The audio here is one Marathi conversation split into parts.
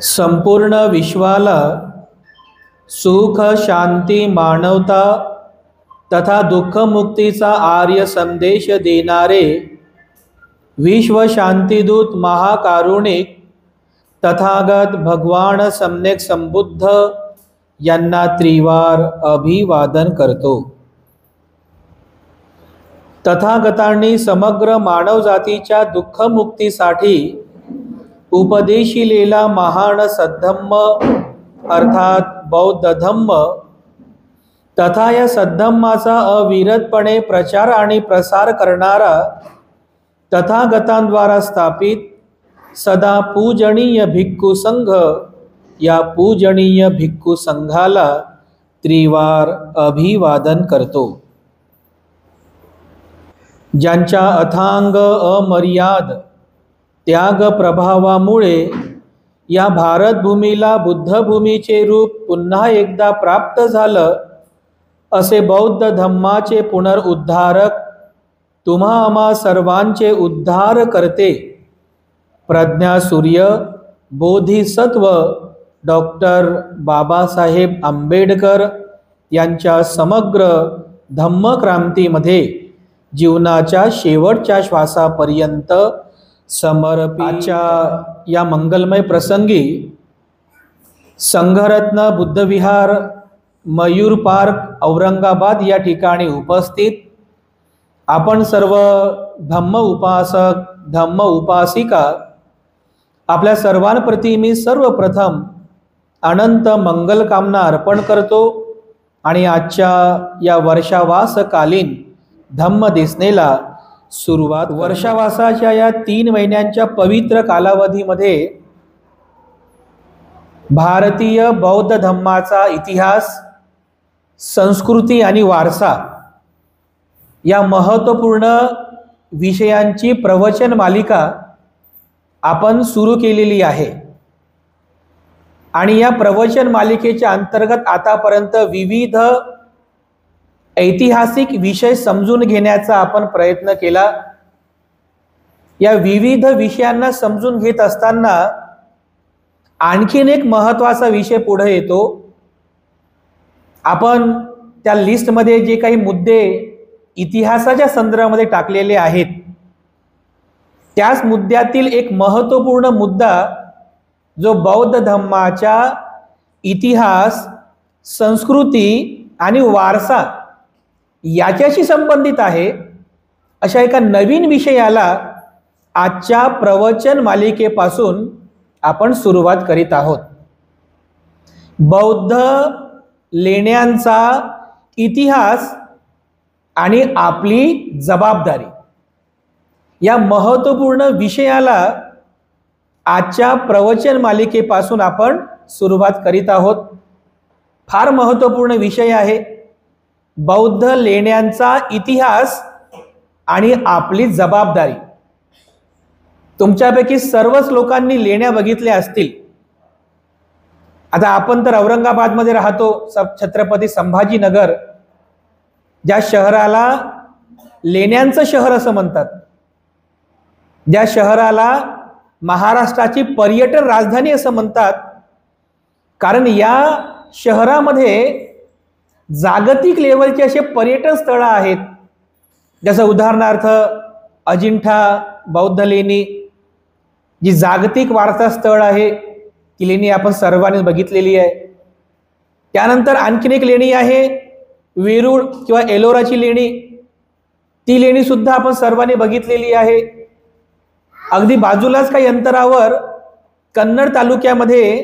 संपूर्ण विश्वाला सुख शांती मानवता तथा दुःखमुक्तीचा आर्य संदेश देणारे विश्व शांतिदूत महाकारुणिक तथागत भगवान सम्यक संबुद्ध यांना त्रिवार अभिवादन करतो। तथागतांनी समग्र मानवजातीच्या दुःखमुक्तीसाठी उपदेशिलेला महान सद्धम्म अर्थात बौद्ध धम्म तथा या सद्धम्माचा अविरतपणे प्रचार आणि प्रसार करणारा तथागतांद्वारा स्थापित सदा पूजनीय भिक्खू संघ या पूजनीय भिक्खू संघाला त्रिवार अभिवादन करतो। ज्यांच्या अथांग अमर्याद त्याग प्रभावामुळे या भारतभूमीला बुद्धभूमीचे रूप पुन्हा एकदा प्राप्त झालं, असे बौद्ध धम्माचे पुनरुद्धारक तुम्हा आम्हा सर्वांचे उद्धार करते प्रज्ञा सूर्य बोधिसत्व डॉक्टर बाबासाहेब आंबेडकर यांच्या समग्र धम्मक्रांतीमध्ये जीवनाच्या शेवटच्या श्वासापर्यंत समर्पितच्या या मंगलमय प्रसंगी संघरत्न बुद्धविहार मयूर पार्क औरंगाबाद या ठिकाणी उपस्थित आपण सर्व धम्म उपासक धम्म उपासिका आपल्या सर्वांप्रती मी सर्वप्रथम अनंत मंगल कामना अर्पण करतो आणि आजच्या या वर्षावासकालीन धम्म देसनेला सुरुवात वर्षावासाच्या या 3 महिन्यांच्या पवित्र कालावधीमध्ये भारतीय बौद्ध धम्माचा इतिहास संस्कृती आणि वारसा या महत्त्वपूर्ण विषयांची प्रवचन मालिका आपण सुरू केलेली आहे आणि या प्रवचन मालिकेच्या अंतर्गत आतापर्यंत विविध ऐतिहासिक विषय समजून घेण्याचा आपण प्रयत्न केला। या विविध विषयांना समजून घेत असताना आणखीन एक महत्त्वाचा विषय पुढे येतो। आपण त्या लिस्टमध्ये जे काही मुद्दे इतिहासाच्या संदर्भामध्ये टाकलेले आहेत त्याच मुद्द्यातील एक महत्त्वपूर्ण मुद्दा जो बौद्ध धम्माच्या इतिहास संस्कृती आणि वारसा याच्याशी संबंधित आहे, अशा एका नवीन विषयाला आजच्या प्रवचन मालिकेपासून आपण सुरुवात करीत आहोत। बौद्ध लेण्यांचा इतिहास आणि आपली जबाबदारी या महत्त्वपूर्ण विषयाला आजच्या प्रवचन मालिकेपासून आपण सुरुवात करीत आहोत। फार महत्त्वपूर्ण विषय आहे बौद्ध लेण्यांचा इतिहास आणि आपली जबाबदारी। तुमच्यापैकी सर्वच लोकांनी लेण्या बघितल्या असतील। आता आपण तर औरंगाबादमध्ये राहतो, छत्रपती संभाजीनगर ज्या शहराला लेण्यांचं शहर असं म्हणतात, ज्या शहराला महाराष्ट्राची पर्यटन राजधानी असं म्हणतात, कारण या शहरामध्ये जागतिक लेवलचे असे पर्यटन स्थळ आहेत, जसं उदाहरणार्थ अजिंठा बौद्ध लेणी जी जागतिक वारसा स्थळ आहे, ती लेणी आपण सर्वांनी बघितलेली आहे। त्यानंतर आणखीन एक लेणी आहे वेरूळ किंवा एलोराची लेणी, ती लेणी सुद्धा आपण सर्वांनी बघितलेली आहे। अगदी बाजूलाच काही अंतरावर कन्नड तालुक्यामध्ये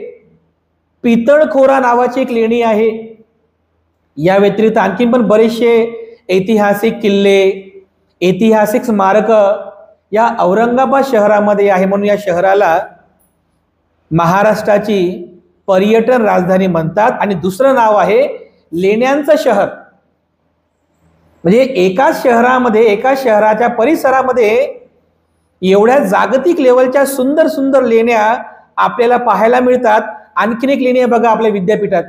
पितळखोरा नावाची एक लेणी आहे। या व्यतिरिक्त आणखीन पण बरेचसे ऐतिहासिक किल्ले ऐतिहासिक स्मारक या औरंगाबाद शहरामध्ये आहे, म्हणून या शहराला महाराष्ट्राची पर्यटन राजधानी म्हणतात। आणि दुसरं नाव आहे लेण्यांचं शहर, म्हणजे एकाच शहरामध्ये एका शहराच्या परिसरामध्ये एवढ्या जागतिक लेवलच्या सुंदर सुंदर लेण्या आपल्याला पाहायला मिळतात। आणखीन एक लेणी आहे बघा आपल्या विद्यापीठात,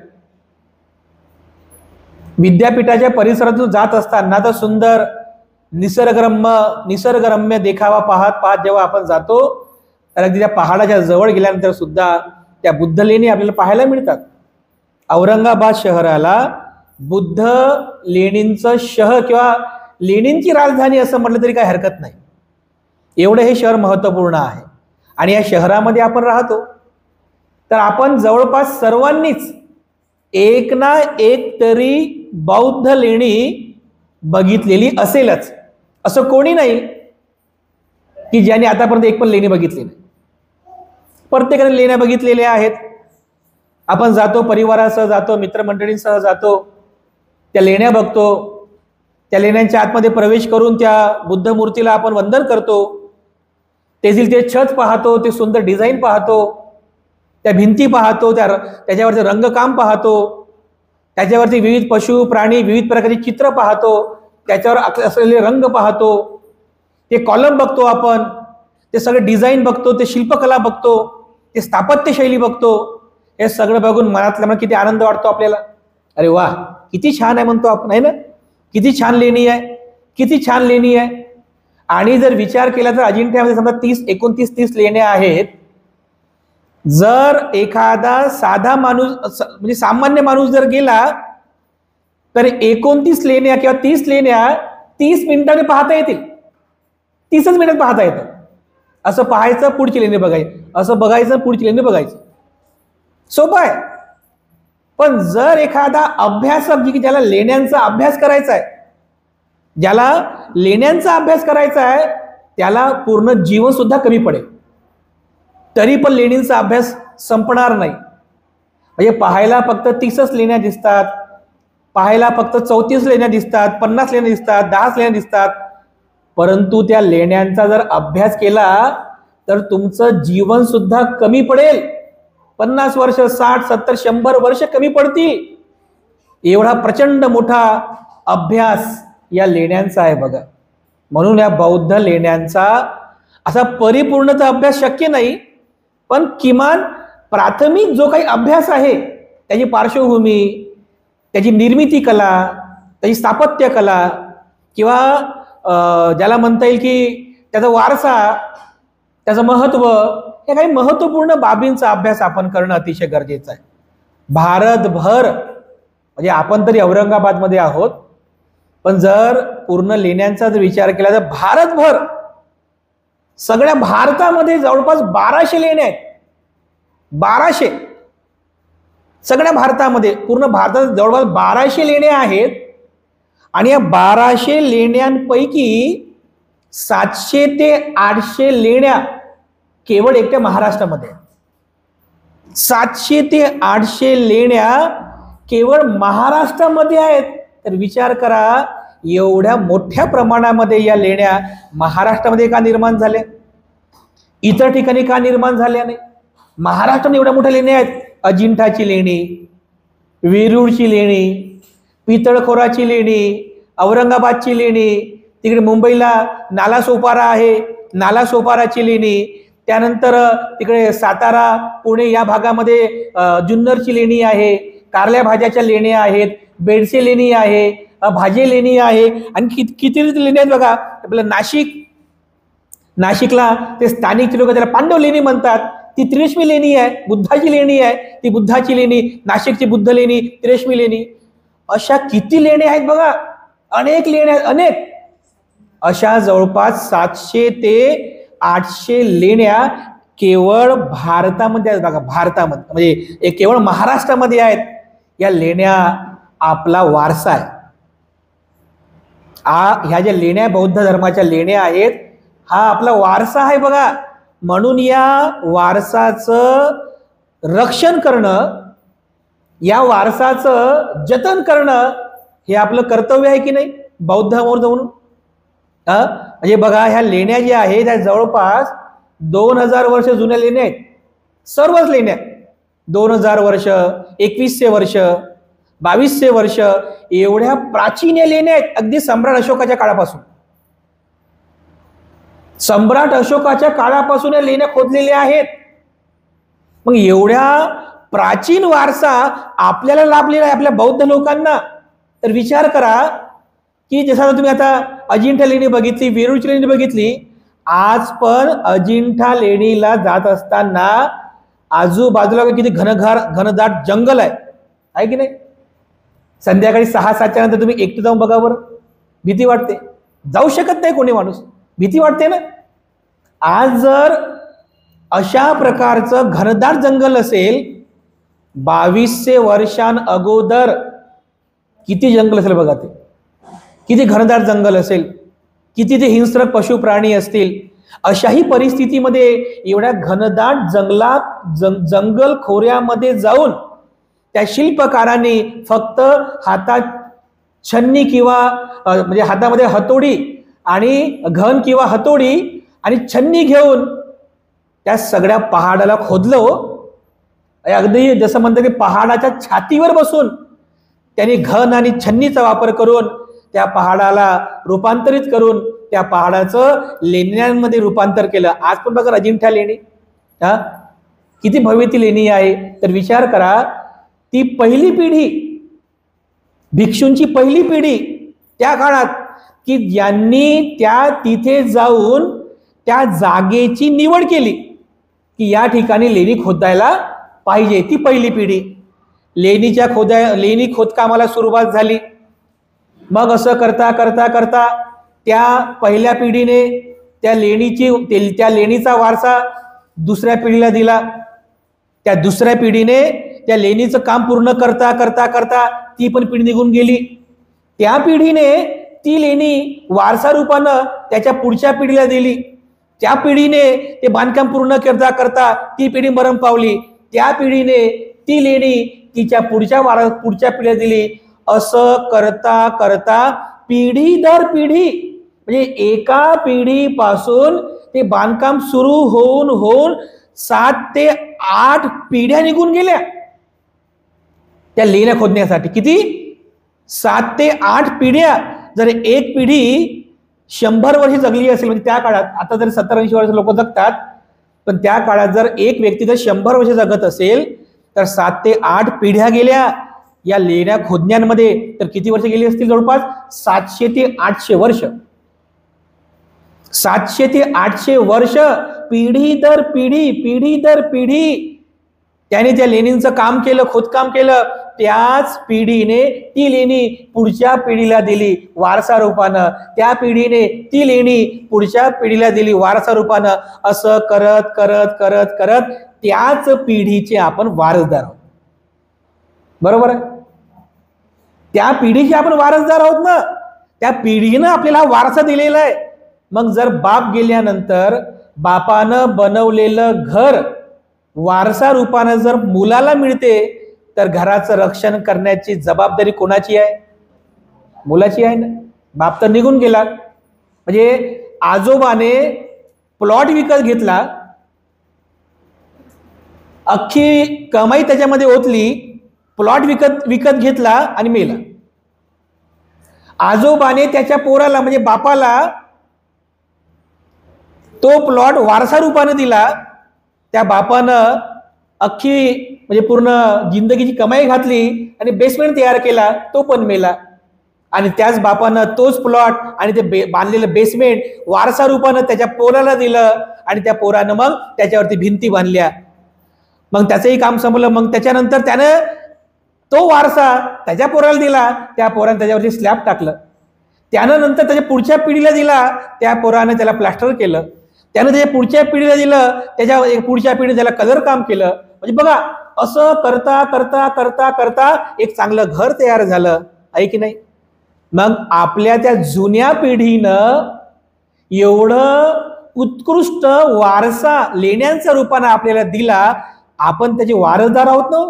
विद्यापीठाच्या परिसरातून जात असताना तर सुंदर निसर्गरम्य देखावा पाहत पाहत जेव्हा आपण जातो तर अगदी त्या पहाडाच्या जवळ गेल्यानंतर सुद्धा त्या बुद्ध लेणी आपल्याला पाहायला मिळतात. औरंगाबाद शहराला बुद्ध लेणींचं शहर किंवा लेणींची राजधानी असं म्हटलं तरी काही हरकत नाही. एवढं हे शहर महत्त्वपूर्ण आहे. आणि या शहरामध्ये आपण राहतो, तर आपण जवळपास सर्वांनीच एक ना एक तरी बौद्ध लेणी बघितलेली असेलच. असं कोणी नाही की ज्याने आतापर्यंत एक पण लेणी बघितली नाही. प्रत्येकाने लेण्या बघितलेल्या आहेत. आपण जातो, परिवारासह जातो, मित्रमंडळींसह जातो, त्या लेण्या बघतो. त्या लेण्यांच्या आतमध्ये प्रवेश करून त्या बुद्ध मूर्तीला आपण वंदन करतो. तेथील ते छत पाहतो, ते सुंदर डिझाईन पाहतो, त्या भिंती पाहतो, त्याच्यावरचे रंगकाम पाहतो, त्याच्यावरती विविध पशु प्राणी विविध प्रकारची चित्र पाहतो, त्याच्यावर असलेले रंग पाहतो, ते कॉलम बघतो, आपण ते सगळे डिझाईन बघतो, ते शिल्पकला बघतो, ते स्थापत्यशैली बघतो. हे सगळं बघून मनातल्या किती आनंद वाटतो आपल्याला. अरे वा, किती छान आहे म्हणतो आपण, आहे ना. किती छान लेणी आहे, किती छान लेणी आहे. आणि जर विचार केला तर अजिंठ्यामध्ये समजा 29-30 लेण्या आहेत. जर एखादा साधा माणूस म्हणजे सामान्य माणूस जर गेला तर 29 लेण्या किंवा 30 लेण्या 30 मिनिटांनी पाहता येतील. 30च मिनिटात पाहता येतं. असं पाहायचं, पुढची लेणी बघायची, असं बघायचं, पुढची लेणी बघायची. सोपं आहे. पण जर एखादा अभ्यासक की ज्याला लेण्यांचा अभ्यास करायचा आहे, ज्याला लेण्यांचा अभ्यास करायचा आहे, त्याला पूर्ण जीवन सुद्धा कमी पडेल, तरी पण लेणींचा अभ्यास संपणार नाही. म्हणजे पाहायला फक्त 30च लेण्या दिसतात, पाहायला फक्त 34 लेण्या दिसतात, 50 लेण्या दिसतात, 10 लेण्या दिसतात. परंतु त्या लेण्यांचा जर अभ्यास केला तर तुमचं जीवन सुद्धा कमी पडेल. 50 वर्ष, 60, 70, 100 वर्ष कमी पडतील. एवढा प्रचंड मोठा अभ्यास या लेण्यांचा आहे बघा. म्हणून या बौद्ध लेण्यांचा असा परिपूर्णता अभ्यास शक्य नाही, पण किमान प्राथमिक जो काही अभ्यास आहे, त्याची पार्श्वभूमी, त्याची निर्मिती कला, त्याची स्थापत्य कला, किंवा ज्याला म्हणता येईल की त्याचा वारसा, त्याचं महत्त्व, हे काही महत्त्वपूर्ण बाबींचा अभ्यास आपण करणं अतिशय गरजेचं आहे. भारतभर म्हणजे आपण तरी औरंगाबादमध्ये आहोत, पण जर पूर्ण लेण्यांचा जर विचार केला तर भारतभर सगळ्या भारतामध्ये जवळपास 1200 लेण्या आहेत. 1200 सगळ्या भारतामध्ये, पूर्ण भारतात जवळपास 1200 लेण्या आहेत. आणि या 1200 लेण्यांपैकी 700 ते 800 लेण्या केवळ एकट्या महाराष्ट्रामध्ये. 700 ते 800 लेण्या केवळ महाराष्ट्रामध्ये आहेत. तर विचार करा, एवढ्या मोठ्या प्रमाणामध्ये या लेण्या महाराष्ट्रामध्ये का निर्माण झाल्या, इतर ठिकाणी का निर्माण झाल्या नाही. महाराष्ट्रामध्ये एवढ्या मोठ्या लेण्या आहेत. अजिंठाची लेणी, वेरूळची लेणी, पितळखोराची लेणी, औरंगाबादची लेणी, तिकडे मुंबईला नालासोपारा आहे, नालासोपाराची लेणी, त्यानंतर तिकडे सातारा पुणे या भागामध्ये जुन्नरची लेणी आहे, कारल्या भाज्याच्या लेण्या आहेत, बेडसे लेणी आहे, भाजे लेणी आहे, आणि किती लेणी आहेत बघा. आपलं नाशिकला ते स्थानिक लोक त्याला पांडव लेणी म्हणतात. ती त्रिरश्मी लेणी आहे, बुद्धाची लेणी आहे, ती बुद्धाची लेणी, नाशिकची बुद्ध लेणी, त्रिरश्मी लेणी. अशा किती लेण्या आहेत बघा, अनेक लेण्या, अनेक. अशा जवळपास 700 ते 800 लेण्या केवळ भारतामध्ये आहेत बघा. भारतामध्ये म्हणजे केवळ महाराष्ट्रामध्ये आहेत. या लेण्या आपला वारसा आहे. ह्या ज्या लेण्या बौद्ध धर्माच्या लेण्या आहेत, हा आपला वारसा आहे बघा. म्हणून या वारसाचं रक्षण करणं, या वारसाचं जतन करणं हे आपलं कर्तव्य आहे की नाही, बौद्ध म्हणून. म्हणजे बघा, ह्या लेण्या ज्या आहेत त्या जवळपास 2000 वर्ष जुन्या लेण्या आहेत. सर्वच लेण्या 2000 वर्ष, 2100 वर्ष, 2200 वर्ष, एवढ्या प्राचीन लेण्या आहेत. अगदी सम्राट अशोकाच्या काळापासून, सम्राट अशोकाच्या काळापासून या लेण्या खोदलेल्या आहेत. मग एवढ्या प्राचीन वारसा आपल्याला लाभलेला आहे, आपल्या बौद्ध लोकांना. तर विचार करा की जसं तुम्ही आता अजिंठा लेणी बघितली, वेरूळची लेणी बघितली, आज पण अजिंठा लेणीला जात असताना आजूबाजूला किती घनदाट जंगल आहे की नाही? संध्याकाळी 6-7च्या नंतर तुम्ही एकटे जाऊन बघा बरं, भीती वाटते, जाऊ शकत नाही कोणी माणूस, भीती वाटते ना. आज जर अशा प्रकारचं घनदाट जंगल असेल, 2200 वर्षां अगोदर किती जंगल असेल बघा, ते किती घनदाट जंगल असेल, किती ते हिंस्र पशु प्राणी असतील. अशाही परिस्थितीमध्ये एवढ्या घनदाट जंगल खोऱ्यामध्ये जाऊन त्या शिल्पकारांनी फक्त हातात छन्नी किंवा म्हणजे हातामध्ये हतोडी आणि घन किंवा हतोडी आणि छन्नी घेऊन त्या सगळ्या पहाडाला खोदलं. अगदी जसं म्हणतात की पहाडाच्या छातीवर बसून त्यांनी घन आणि छन्नीचा वापर करून त्या पहाडाला रूपांतरित करून त्या पहाडाचं लेण्यांमध्ये रूपांतर केलं. आज पण बघा अजिंठा लेणी, किती भव्य ती लेणी आहे. तर विचार करा, ती पहिली पिढी, भिक्षूंची पहिली पिढी त्या काळात की ज्यांनी त्या तिथे जाऊन त्या जागेची निवड केली की या ठिकाणी लेणी खोदायला पाहिजे. ती पहिली पिढी लेणी खोदकामाला सुरुवात झाली. मग असं करता करता करता त्या पहिल्या पिढीने त्या लेणीचा वारसा दुसऱ्या पिढीला दिला. त्या दुसऱ्या पिढीने त्या लेणीचं काम पूर्ण करता करता करता ती पण पिढी निघून गेली. त्या पिढीने ती लेणी वारसा रूपानं त्याच्या पुढच्या पिढीला दिली. त्या पिढीने ते बांधकाम पूर्ण करता करता ती पिढी मरण पावली. त्या पिढीने ती लेणी तिच्या पुढच्या पिढीला दिली. असं करता करता पिढी दर पिढी म्हणजे एका पिढीपासून ते बांधकाम सुरू होऊन होऊन 7 ते 8 पिढ्या निघून गेल्या त्या लेण्या खोदण्यासाठी. किती? 7 ते 8 पिढ्या. जर एक पिढी 100 वर्ष जगली असेल म्हणजे त्या काळात, आता जर 70-80 वर्ष लोक जगतात, पण त्या काळात जर एक व्यक्ती जर 100 वर्ष जगत असेल तर 7 ते 8 पिढ्या गेल्या या लेण्या खोदण्यांमध्ये. तर किती वर्ष गेली असतील? जवळपास 700 ते 800 वर्ष. 700 ते 800 वर्ष पिढी दर पिढी त्याने त्या लेणींचं काम केलं, खोदकाम केलं. त्याच पिढीने ती लेणी पुढच्या पिढीला दिली वारसा रूपानं. त्या पिढीने ती लेणी पुढच्या पिढीला दिली वारसा रूपानं. असं करत करत करत करत त्याच पिढीचे आपण वारसदार आहोत. बरोबर आहे? त्या पिढीचे आपण वारसदार आहोत ना. त्या पिढीनं आपल्याला वारसा दिलेला आहे. मग जर बाप गेल्यानंतर बापानं बनवलेलं घर वारसा रूपानं जर मुलाला मिळते तर घराचं रक्षण करण्याची जबाबदारी कोणाची आहे? मुलाची आहे ना. बाप तर निघून गेला. म्हणजे आजोबाने प्लॉट विकत घेतला, अख्खी कमाई त्याच्यामध्ये ओतली, प्लॉट विकत घेतला आणि मेला. आजोबाने त्याच्या पोराला म्हणजे बापाला तो प्लॉट वारसा रूपाने दिला. त्या बापानं अख्खी म्हणजे पूर्ण जिंदगीची कमाई घातली आणि बेसमेंट तयार केला, तो पण मेला. आणि त्याच बापानं तोच प्लॉट आणि ते बांधलेलं बेसमेंट वारसा रूपानं त्याच्या पोराला दिलं आणि त्या पोरानं मग त्याच्यावरती भिंती बांधल्या. मग त्याचंही काम संपलं. मग त्याच्यानंतर त्यानं तो वारसा त्याच्या पोराला दिला, त्या पोरानं त्याच्यावरती स्लॅब टाकलं. त्यानं नंतर त्याच्या पुढच्या पिढीला दिला, त्या पोरानं त्याला प्लास्टर केलं. त्यानं त्याच्या पुढच्या पिढीला दिलं, त्याच्या पुढच्या पिढीने त्याला कलर काम केलं. म्हणजे बघा, असं करता करता करता करता एक चांगलं घर तयार झालं आहे की नाही. मग आपल्या त्या जुन्या पिढीनं एवढं उत्कृष्ट वारसा लेण्यांच्या रूपानं आपल्याला दिला, आपण त्याचे वारसदार आहोत ना,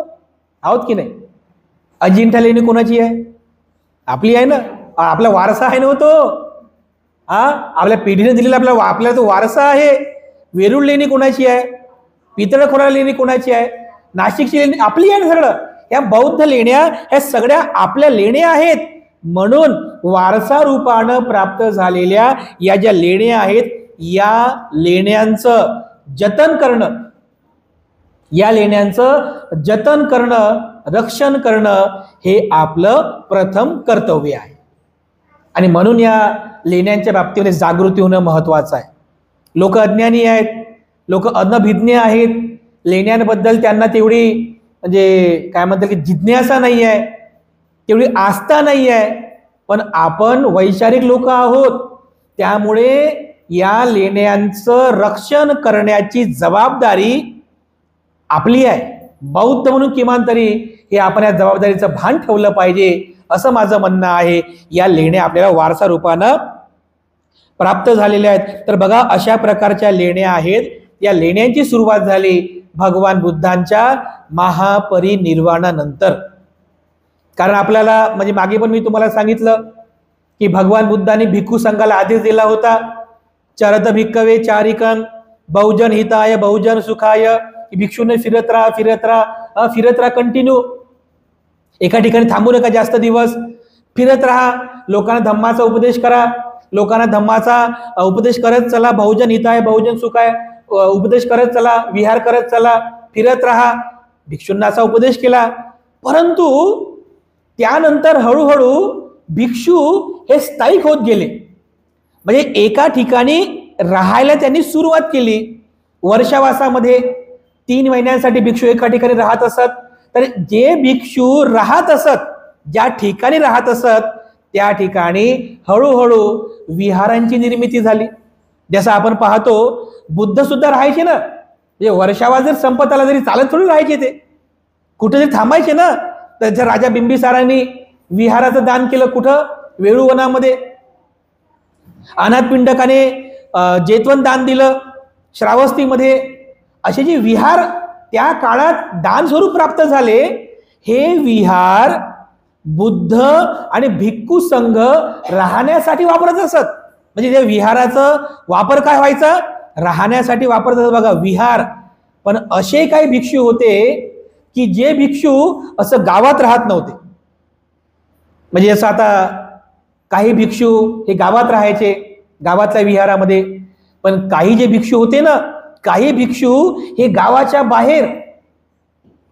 आहोत की नाही. अजिंठा लेणी कोणाची आहे? आपली आहे ना. आपला वारसा आहे ना तो. आपल्या पिढीने दिलेला आपल्याला तो वारसा आहे. वेरूळ लेणी कोणाची आहे? पितळखोरा लेणी कोणाची आहे? नाशिकची लेणी आपली आहे ना. सगळं या बौद्ध लेण्या ह्या सगळ्या आपल्या लेण्या आहेत. म्हणून वारसा रूपानं प्राप्त झालेल्या या ज्या लेण्या आहेत, या लेण्यांचं जतन करणं, या लेण्यांचं जतन करणं, रक्षण करणं हे आपलं प्रथम कर्तव्य आहे. आणि म्हणून या लेण्यांच्या बाबतीमध्ये जागृती होणं महत्वाचं आहे. लोक अज्ञानी आहेत, लोक अनभिज्ञ आहेत. लेण्यांबद्दल त्यांना तेवढी म्हणजे काय म्हणतात की जिज्ञासा नाही आहे, तेवढी आस्था नाही आहे. पण आपण वैचारिक लोक आहोत, त्यामुळे या लेण्यांचं रक्षण करण्याची जबाबदारी आपली आहे. बौद्ध म्हणून किमान तरी हे आपण या जबाबदारीचं भान ठेवलं पाहिजे, असं माझं म्हणणं आहे. या लेण्या आपल्याला वारसा रूपानं प्राप्त झालेल्या आहेत. तर बघा, अशा प्रकारच्या लेण्या आहेत. या लेण्यांची सुरुवात झाली भगवान बुद्धांच्या महापरिनिर्वाणानंतर. कारण आपल्याला म्हणजे मागे पण मी तुम्हाला सांगितलं की भगवान बुद्धांनी भिक्खू संघाला आदेश दिला होता, चरत भिक्खवे चारिकं बहुजन हिताय बहुजन सुखाय. भिक्षूने फिरत राहा कंटिन्यू, एका ठिकाणी थांबू नका जास्त दिवस, फिरत राहा, लोकांना धम्माचा उपदेश करा, लोकांना धम्माचा उपदेश करत चला, बहुजन हिताय बहुजन सुखाय उपदेश करत चला, विहार करत चला, फिरत राहा. भिक्षूंना असा उपदेश केला. परंतु त्यानंतर हळूहळू भिक्षू हे स्थायिक होत गेले. म्हणजे एका ठिकाणी राहायला त्यांनी सुरुवात केली. वर्षावासामध्ये 3 महिन्यांसाठी भिक्षू एका ठिकाणी राहत असत. तर जे भिक्षू राहत असत, ज्या ठिकाणी राहत असत, त्या ठिकाणी हळूहळू विहारांची निर्मिती झाली. जसं आपण पाहतो बुद्ध सुद्धा राहायचे ना, म्हणजे वर्षावास जर संपत आला तरी चालत थोडी राहायचे, ते कुठेतरी थांबायचे ना. तर राजा बिंबिसारांनी विहाराचं दान केलं, कुठं? वेळुवनामध्ये. अनाथपिंडकाने जेतवन दान दिलं श्रावस्तीमध्ये. असे जे विहार त्या काळात दान स्वरूप प्राप्त झाले, हे विहार बुद्ध आणि भिक्खू संघ राहण्यासाठी वापरत असत. म्हणजे त्या विहाराचं वापर काय व्हायचा? राहण्यासाठी वापरत असत बघा विहार. पण असे काही भिक्षू होते की जे भिक्षू असं गावात राहत नव्हते. म्हणजे जसं आता काही भिक्षू हे गावात राहायचे, गावातल्या विहारामध्ये. पण काही जे भिक्षू होते ना, काही भिक्षू हे गावाच्या बाहेर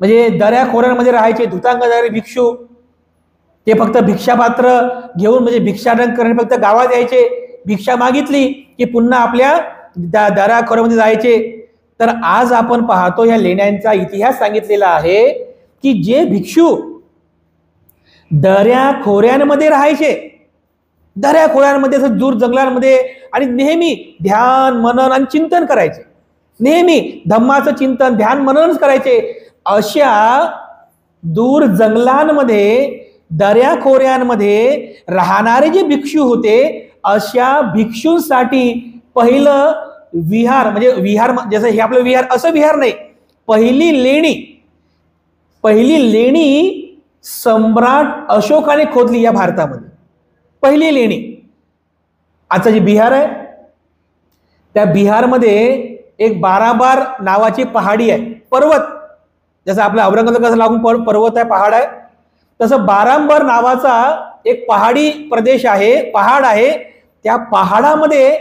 म्हणजे दऱ्या खोऱ्यांमध्ये राहायचे, धुतांगधारी भिक्षू. ते फक्त भिक्षापात्र घेऊन म्हणजे भिक्षाटन करणे फक्त गावात यायचे, भिक्षा मागितली की पुन्हा आपल्या दऱ्या खोऱ्यामध्ये जायचे. तर आज आपण पाहतो या लेण्यांचा इतिहास सांगितलेला आहे की जे भिक्षू दऱ्या खोऱ्यांमध्ये राहायचे, दऱ्या खोऱ्यांमध्ये दूर जंगलांमध्ये, आणि नेहमी ध्यान मनन आणि चिंतन करायचे, नेहमी धम्माचं चिंतन ध्यान मननच करायचे. अशा दूर जंगलांमध्ये दऱ्या खोऱ्यांमध्ये राहणारे जे भिक्षू होते, अशा भिक्षूंसाठी पहिलं विहार म्हणजे विहार जसं हे आपलं विहार असं विहार नाही, पहिली लेणी सम्राट अशोकाने खोदली या भारतामध्ये. पहिली लेणी. आजचं जे बिहार आहे त्या बिहारमध्ये एक बाराबार नावाची पहाडी आहे, पर्वत. जसं आपल्या औरंगाबाद कसं लागून पर्वत आहे, पहाड आहे, तसं बारांबर नावाचा एक पहाडी प्रदेश आहे, पहाड आहे. त्या पहाडामध्ये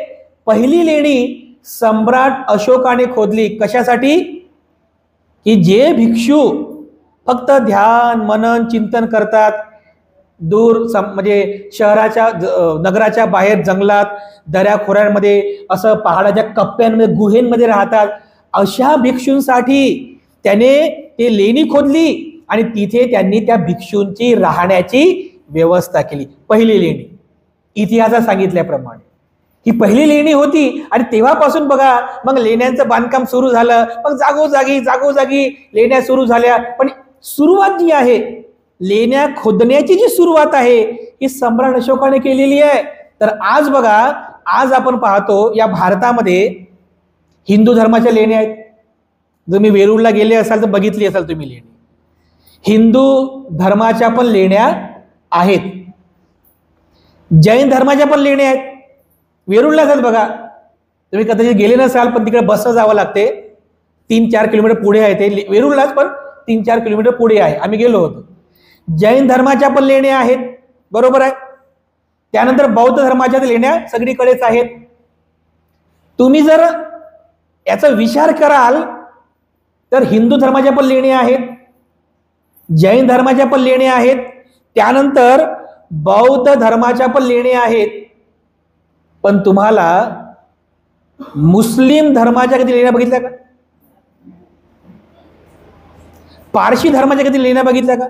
पहिली लेणी सम्राट अशोकाने खोदली. कशासाठी? की जे भिक्षू फक्त ध्यान मनन चिंतन करतात, दूर म्हणजे शहराच्या नगराच्या बाहेर जंगलात दऱ्या खोऱ्यांमध्ये असं पहाडाच्या कप्प्यांमध्ये गुहेंमध्ये राहतात, अशा भिक्षूंसाठी त्याने ते लेणी खोदली आणि तिथे त्यांनी त्या भिक्षूंची राहण्याची व्यवस्था केली. पहिली लेणी इतिहासात सांगितल्याप्रमाणे ही पहिली लेणी होती. आणि तेव्हापासून बघा मग लेण्यांचं बांधकाम सुरू झालं, मग जागोजागी लेण्या सुरू झाल्या. पण सुरुवात जी आहे, लेण्या खोदण्याची जी सुरुवात आहे, ही सम्राट अशोकाने केलेली आहे. तर आज बघा, आज आपण पाहतो या भारतामध्ये हिंदू धर्माच्या लेण्या आहेत. जर मी वेरूळला गेले असाल तर बघितली असाल तुम्ही लेणी. हिंदू धर्माच्या पण लेण्या आहेत, जैन धर्माच्या पण लेण्या आहेत. वेरूळला असाल बघा, तुम्ही कदाचित गेले नसाल, पण तिकडे बसनं जावं लागते. 3-4 किलोमीटर पुढे आहे ते वेरूळलाच, पण 3-4 किलोमीटर पुढे आहे. आम्ही गेलो होतो. जैन धर्माच्या पण लेण्या आहेत, बरोबर आहे. त्यानंतर बौद्ध धर्माच्या लेण्या सगळीकडेच आहेत. तुम्ही जर याचा विचार कराल तर हिंदू धर्माच्या पण लेण्या आहेत, जैन धर्माच्या पण लेण्या आहेत, त्यानंतर बौद्ध धर्माच्या पण लेण्या आहेत. पण तुम्हाला मुस्लिम धर्माच्या कधी लेण्या बघितल्या का? पारशी धर्माच्या कधी लेण्या बघितल्या का?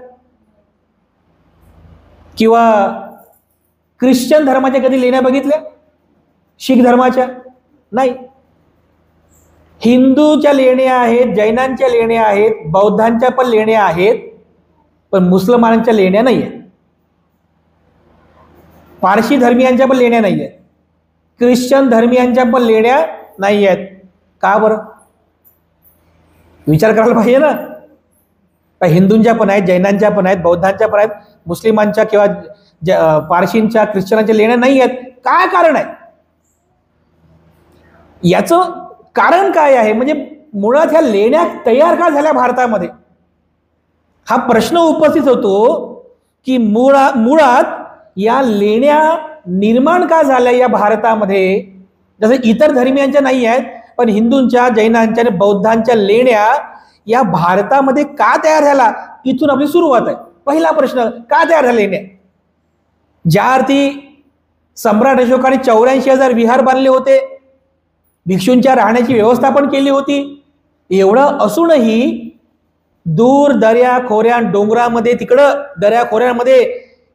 किंवा ख्रिश्चन धर्माच्या कधी लेण्या बघितल्या? शीख धर्माच्या नाही. हिंदूच्या लेण्या आहेत, जैनांच्या लेण्या आहेत, बौद्धांच्या पण लेण्या आहेत, पण मुसलमानांच्या लेण्या नाही आहेत. पारशी धर्मियांच्या पण लेण्या नाही आहेत, ख्रिश्चन धर्मियांच्या पण लेण्या नाही आहेत. का बरं? विचार करायला पाहिजे ना. हिंदूंच्या पण आहेत, जैनांच्या पण आहेत, बौद्धांच्या पण आहेत, मुस्लिमांच्या किंवा पारशींच्या, ख्रिश्चनांच्या लेण्या नाही आहेत. काय कारण आहे? याचं कारण काय आहे? म्हणजे मुळात ह्या लेण्या तयार का झाल्या भारतामध्ये, हा प्रश्न उपस्थित होतो की मुळात या लेण्या निर्माण का झाल्या या भारतामध्ये? जसं इतर धर्मियांच्या नाही आहेत, पण हिंदूंच्या, जैनांच्या आणि बौद्धांच्या लेण्या या भारतामध्ये का तयार झाला? इथून आपली सुरुवात आहे. पहिला प्रश्न, का तयार झाल्या लेण्या? ज्या अर्थी सम्राट अशोकाने 84,000 विहार बांधले होते, भिक्षूंच्या राहण्याची व्यवस्था पण केली होती, एवढं असूनही दूर दर्या खोऱ्या डोंगरामध्ये, तिकडं दर्या खोऱ्यांमध्ये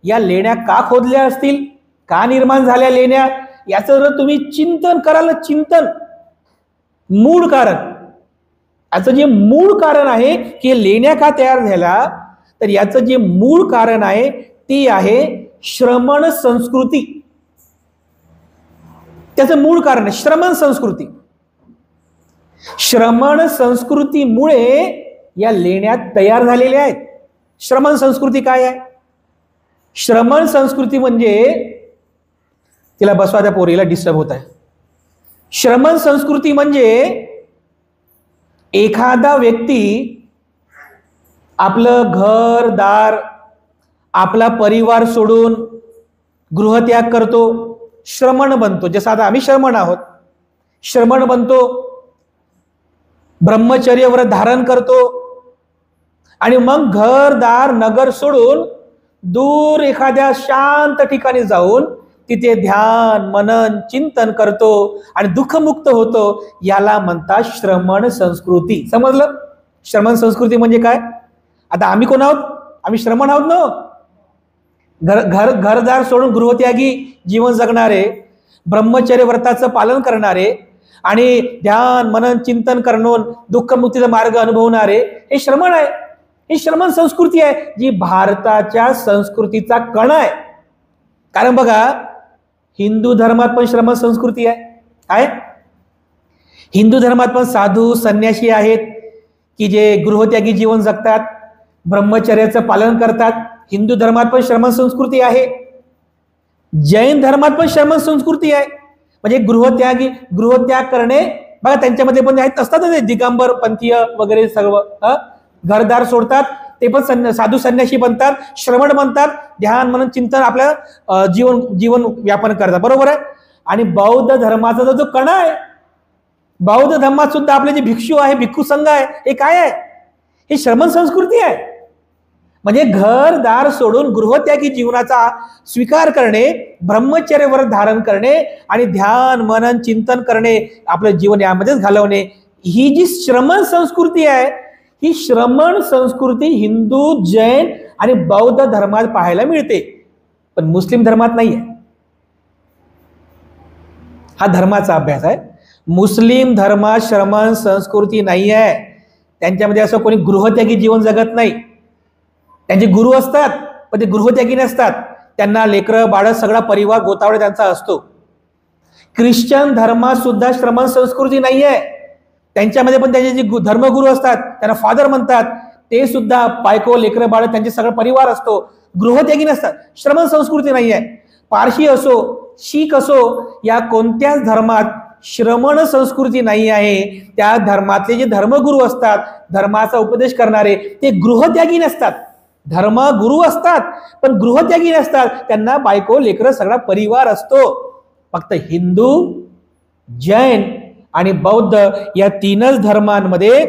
या लेण्या का खोदल्या असतील? का निर्माण झाल्या लेण्या? याचं जर तुम्ही चिंतन कराल, चिंतन, मूळ कारण, याचं जे मूळ कारण आहे की लेण्या का तयार झाल्या, तर याचं जे मूळ कारण आहे ती आहे श्रमण संस्कृती. त्याचं मूळ कारण आहे श्रमण संस्कृती. श्रमण संस्कृतीमुळे या लेण्या तयार झालेल्या आहेत. श्रमण संस्कृती काय आहे? श्रमण संस्कृती म्हणजे, तिला बसवा त्या पोरीला, डिस्टर्ब होत आहे. श्रमण संस्कृती म्हणजे एखादा व्यक्ती आपलं घर दार, आपला परिवार सोडून गृहत्याग करतो, श्रमण बनतो. जसं आता आम्ही श्रमण आहोत, श्रमण बनतो, ब्रह्मचर्य व्रत धारण करतो आणि मग घरदार नगर सोडून दूर एखाद्या शांत ठिकाणी जाऊन तिथे ध्यान, मनन, चिंतन करतो आणि दुःखमुक्त होतो. याला म्हणतात श्रमण संस्कृती. समजलं? श्रमण संस्कृती म्हणजे काय? आता आम्ही कोण आहोत? आम्ही श्रमण आहोत ना. घरदार सोडून गृहत्यागी जीवन जगणारे, ब्रह्मचर्य व्रताचं पालन करणारे आणि ध्यान, मनन, चिंतन करून दुःखमुक्तीचा मार्ग अनुभवणारे, हे श्रमण आहे. ही श्रमण संस्कृती आहे, जी भारताच्या संस्कृतीचा कण आहे. कारण बघा, हिंदू धर्मात पण श्रमण संस्कृती आहे. हिंदू धर्मात पण साधू संन्यासी आहेत की जे गृहत्यागी जीवन जगतात, ब्रह्मचर्याचं पालन करतात. हिंदू धर्मात पण श्रमण संस्कृती आहे. जैन धर्मात पण श्रमण संस्कृती आहे. म्हणजे गृहत्याग करणे, बघा त्यांच्यामध्ये पण आहेत, असतात दिगंबर पंथीय वगैरे सर्व. घरदार सोडतात, ते पण साधू संन्यासी बनतात, श्रमण बनतात, ध्यान मनन चिंतन आपल्या जीवन व्यापन करतात. बरोबर आहे. आणि बौद्ध धर्माचा जो कणा आहे, बौद्ध धर्मात सुद्धा आपले जे भिक्षू आहे, भिक्खू संघ आहे, हे काय आहे? हे श्रमण संस्कृती आहे. म्हणजे घरदार सोडून गृहत्यागी जीवनाचा स्वीकार करणे, ब्रह्मचर्य व्रत धारण करणे आणि ध्यान मनन चिंतन करणे, आपलं जीवन यामध्येच घालवणे, ही जी श्रमण संस्कृती आहे, ही श्रमण संस्कृती हिंदू, जैन आणि बौद्ध धर्मात पाहायला मिळते, पण मुस्लिम धर्मात नाही आहे. हा धर्माचा अभ्यास आहे. मुस्लिम धर्मात श्रमण संस्कृती नाही आहे. त्यांच्यामध्ये असं कोणी गृहत्यागी जीवन जगत नाही. त्यांचे गुरु असतात, पण ते गृहत्यागी नसतात. त्यांना लेकरं बाळ सगळा परिवार गोतावळा त्यांचा असतो. ख्रिश्चन धर्मात सुद्धा श्रमण संस्कृती नाही आहे. त्यांच्यामध्ये पण त्यांचे जे धर्मगुरू असतात, त्यांना फादर म्हणतात, ते सुद्धा बायको लेकरं बाळ त्यांचे सगळा परिवार असतो, गृहत्यागी नसतात. श्रमण संस्कृती नाही आहे. पारशी असो, शीख असो, या कोणत्याच धर्मात श्रमण संस्कृती नाही आहे. त्या धर्मातले जे धर्मगुरू असतात, धर्माचा उपदेश करणारे, ते गृहत्यागी नसतात. धर्मगुरू असतात पण गृहत्यागी नसतात. त्यांना बायको लेकरं सगळा परिवार असतो. फक्त हिंदू, जैन आणि बौद्ध या तीनच धर्मांमध्ये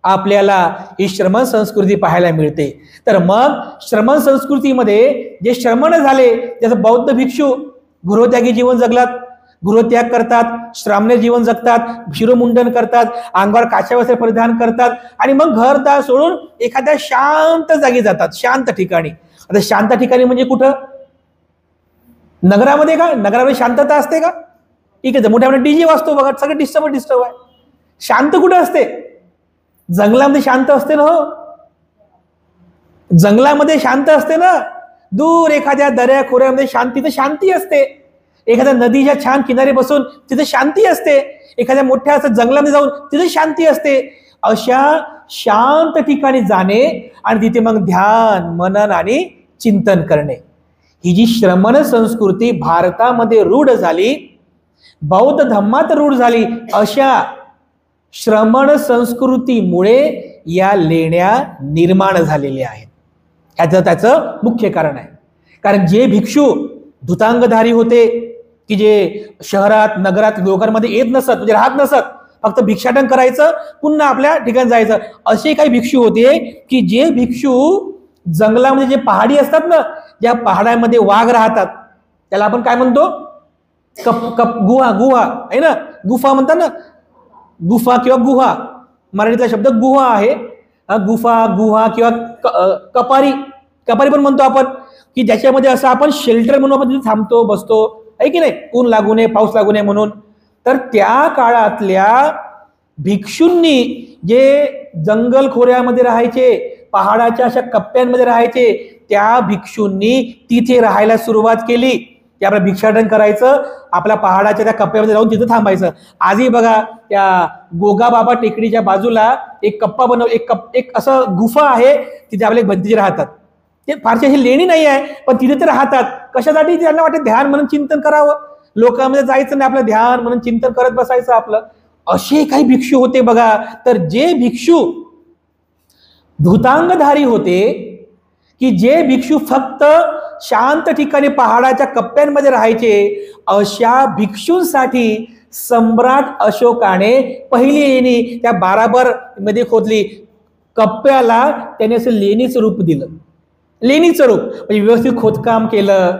आपल्याला ही श्रमण संस्कृती पाहायला मिळते. तर मग श्रमण संस्कृतीमध्ये जे श्रमण झाले, जसं बौद्ध भिक्षू गृहत्यागी जीवन जगलात, गृहत्याग करतात, श्राम्य जीवन जगतात, शिरोमुंडन करतात, अंगावर काशा वस्त्र परिधान करतात आणि मग घरदार सोडून एखाद्या शांत जागी जातात, शांत ठिकाणी. आता शांत ठिकाणी म्हणजे कुठं? नगरामध्ये का? नगरामध्ये शांतता असते का? ठीक आहे, मोठ्या मोठ्या डीजे वाजतो बघा, सगळं डिस्टर्ब आहे. शांत कुठं असते? जंगलामध्ये शांत असते ना. हो, जंगलामध्ये शांत असते ना. दूर एखाद्या दऱ्या खोऱ्यामध्ये तिथे शांती असते. एखाद्या नदीच्या छान किनारी बसून तिथे शांती असते. एखाद्या मोठ्या असं जंगलामध्ये जाऊन तिथे शांती असते. अशा शांत ठिकाणी जाणे आणि तिथे मग ध्यान, मनन आणि चिंतन करणे, ही जी श्रमण संस्कृती भारतामध्ये रूढ झाली, बौद्ध धम्मात रूढ झाली, अशा श्रमण संस्कृतीमुळे या लेण्या निर्माण झालेल्या आहेत. त्याचं मुख्य कारण आहे. कारण जे भिक्षू धुतांगधारी होते की जे शहरात नगरात लोकांमध्ये येत नसत, म्हणजे राहत नसत, फक्त भिक्षाटन करायचं, पुन्हा आपल्या ठिकाणी जायचं, असे काही भिक्षू होते की जे भिक्षू जंगलामध्ये जे पहाडी असतात ना, ज्या पहाडामध्ये वाघ राहतात, त्याला आपण काय म्हणतो? गुहा आहे ना, गुफा म्हणतात ना, गुफा किंवा गुहा, मराठीतला शब्द गुहा आहे. गुफा, गुहा किंवा कपारी पण म्हणतो आपण, की ज्याच्यामध्ये असं आपण शेल्टर म्हणून आपण तिथे थांबतो, बसतो, आहे की नाही, ऊन लागू नये, पाऊस लागू नये म्हणून. तर त्या काळातल्या भिक्षूंनी जे जंगल खोऱ्यामध्ये राहायचे, पहाडाच्या अशा कप्प्यांमध्ये राहायचे, त्या भिक्षूंनी तिथे राहायला सुरुवात केली. की आपलं भिक्षाटन करायचं, आपल्या पहाडाच्या त्या कप्प्यामध्ये जाऊन तिथं थांबायचं. आजही बघा त्या गोगाबाबा टेकडीच्या बाजूला एक कप्पा एक असं गुफा आहे, तिथे आपले भंतीजी राहतात. ते फारशी अशी लेणी नाही आहे, पण तिथे ते राहतात. कशासाठी? त्यांना वाटते ध्यान म्हणून चिंतन करावं, लोकांमध्ये जायचं नाही, आपलं ध्यान म्हणून चिंतन करत बसायचं आपलं. असे काही भिक्षू होते बघा. तर जे भिक्षू धुतांगधारी होते, की जे भिक्षू फक्त शांत ठिकाणी पहाडाच्या कप्प्यांमध्ये राहायचे, अशा भिक्षूंसाठी सम्राट अशोकाने पहिली लेणी त्या बाराबर मध्ये खोदली. कप्प्याला त्याने असं लेणीचं रूप दिलं, लेणीचं रूप म्हणजे व्यवस्थित खोदकाम केलं.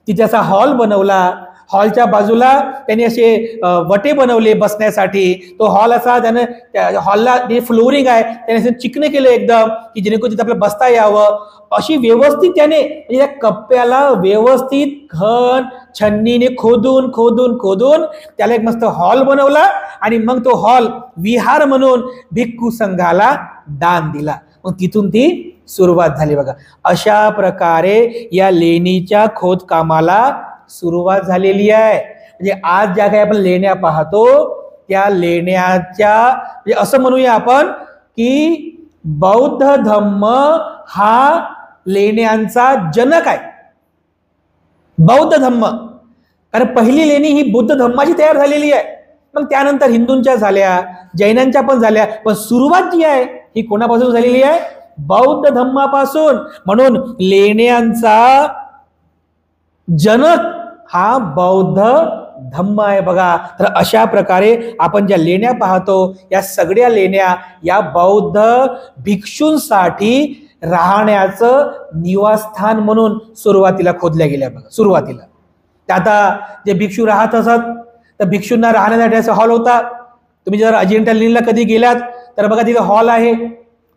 तिथे असा हॉल बनवला, हॉलच्या बाजूला त्यांनी असे वटे बनवले बसण्यासाठी. तो हॉल असा, त्यानं त्या हॉलला जे फ्लोरिंग आहे त्याने असं चिकणे केलं एकदम, की जेणेकरून तिथे आपल्याला बसता यावं. अशी व्यवस्थित त्याने म्हणजे त्या कप्प्याला व्यवस्थित घन छन्नीने खोदून त्याला एक मस्त हॉल बनवला आणि मग तो हॉल विहार म्हणून भिक्खू संघाला दान दिला. मग तिथून ती सुरुवात झाली बघा. अशा प्रकारे या लेणीच्या खोदकामाला सुरुवात झालेली आहे. म्हणजे आज ज्या काही आपण लेण्या पाहतो, त्या लेण्याच्या म्हणजे असं म्हणूया आपण की बौद्ध धम्म हा लेण्यांचा जनक आहे. बौद्ध धम्म, कारण पहिली लेणी ही बुद्ध धम्माची तयार झालेली आहे. मग त्यानंतर हिंदूंच्या झाल्या, जैनांच्या पण झाल्या, पण सुरुवात जी आहे ही कोणापासून झालेली आहे? बौद्ध धम्मापासून. म्हणून लेण्यांचा जनक हा बौद्ध धम्म आहे बघा. तर अशा प्रकारे आपण ज्या लेण्या पाहतो, या सगळ्या लेण्या या बौद्ध भिक्षूंसाठी राहण्याचं निवासस्थान म्हणून सुरुवातीला खोदल्या गेल्या बघा. सुरुवातीला आता जे भिक्षू राहत असत, तर भिक्षूंना राहण्यासाठी असा हॉल होता. तुम्ही जर अजिंठा लेणीला कधी गेलात तर बघा तिथे हॉल आहे.